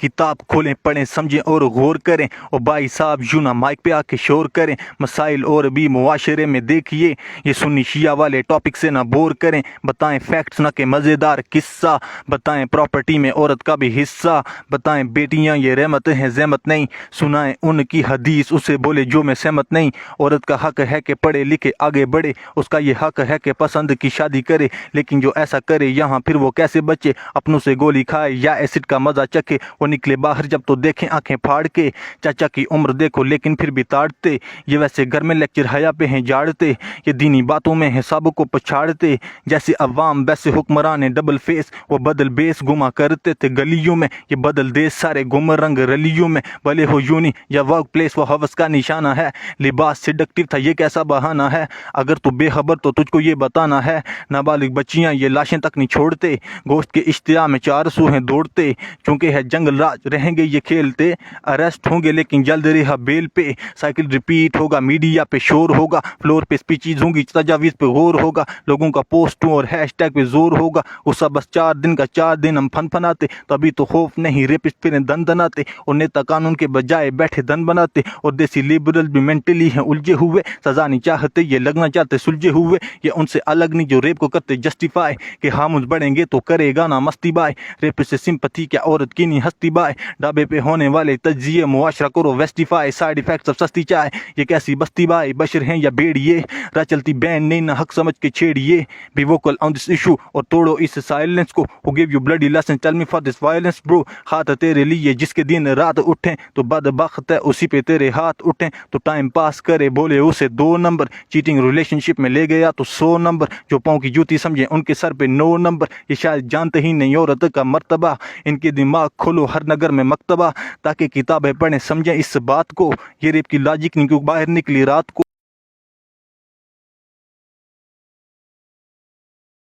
کتاب کھولیں پڑھیں سمجھیں اور غور کریں، اور بھائی صاحب یوں نہ مائک پہ آ کے شور کریں، مسائل اور بھی معاشرے میں دیکھیے، یہ سنی شیعہ والے ٹاپک سے نہ بور کریں، بتائیں فیکٹس نہ کہ مزیدار قصہ، بتائیں پراپرٹی میں عورت کا بھی حصہ، بتائیں بیٹیاں یہ رحمت ہیں زحمت نہیں، سنائیں ان کی حدیث اسے بولے جو میں سہمت نہیں، عورت کا حق ہے کہ پڑھے لکھے آگے بڑھے، اس کا یہ حق ہے کہ پسند کی شادی کرے، لیکن جو ایسا کرے یہاں پھر وہ کیسے بچے، اپنوں سے گولی کھائے یا ایسڈ کا مزہ چکھے، وہ نکلے باہر جب تو دیکھیں آنکھیں پھاڑ کے، چاچا کی عمر دیکھو لیکن پھر بھی تاڑتے، یہ ویسے گھر میں لیکچر حیا پہ ہیں جاڑتے، یہ دینی باتوں میں ہیں سب کو پچھاڑتے، جیسے عوام ویسے حکمران ڈبل فیس، وہ بدل بیس گما کرتے تھے گلیوں میں، یہ بدل دیس سارے گم رنگ رلیوں میں، بھلے ہو یونی یا ورک پلیس وہ حوث کا نشانہ ہے، لباس سیڈکٹیو تھا یہ کیسا بہانہ ہے، اگر تو بے خبر تو تجھ کو یہ بتانا ہے، نابالغ بچیاں یہ لاشیں تک نہیں چھوڑتے، گوشت کے اشتہا میں 400 ہیں دوڑتے، چونکہ ہے جنگل راج رہیں گے یہ کھیلتے، اریسٹ ہوں گے لیکن جلد رہا بیل پہ، سائیکل ریپیٹ ہوگا میڈیا پہ شور ہوگا، فلور پہ سپیچیز ہوں گی تجاویز پہ غور ہوگا، لوگوں کا پوسٹوں اور ہیش ٹیگ پہ زور ہوگا، وہ سب بس 4 دن کا 4 دن ہم پھن پھناتے، تبھی تو خوف نہیں ریپسٹ پھر دن دناتے، اور نیتا قانون کے بجائے بیٹھے دن بناتے، اور دیسی لیبرل بھی مینٹلی ہیں الجھے ہوئے، سزا نہیں چاہتے یہ لگنا چاہتے سلجھے ہوئے، یہ ان سے الگ نہیں جو ریپ کو کرتے جسٹیفائی، کہ ہارمونز بڑھیں گے تو کرے گا نا مستی بائے، ریپ سے سمپتھی کیا عورت کی نہیں ہستی بائے، ڈھابے پہ ہونے والے تجزیے معاشرہ کرو ویسٹیفائی، سائیڈ ایفیکٹس اب سستی چائے، یہ کیسی بستی بائے، بشر ہیں یا بھیڑیے، راہ چلتی بین نہیں نہ حق سمجھ کے چھیڑیے، be vocal on this issue اور توڑو اس سائلنس کو، who give you bloody lessons tell me for this violence bro، ہاتھ تیرے لیے جس کے دن رات اٹھیں تو بدبخت ہے اسی پہ تیرے ہاتھ اٹھیں، تو ٹائم پاس کرے بولے اسے 2 نمبر، چیٹنگ ریلیشن شپ میں لے گیا تو 100 نمبر، جو پاؤں کی جوتی سمجھیں ان کے سر پہ 9 نمبر، یہ شاید جانتے ہی نہیں عورت کا مرتبہ، ان کے دماغ کھولو ہر نگر میں مکتبہ، تاکہ کتابیں پڑھیں سمجھیں اس بات کو، یہ ریپ کی لاجک نہیں کیوں باہر نکلی رات کو۔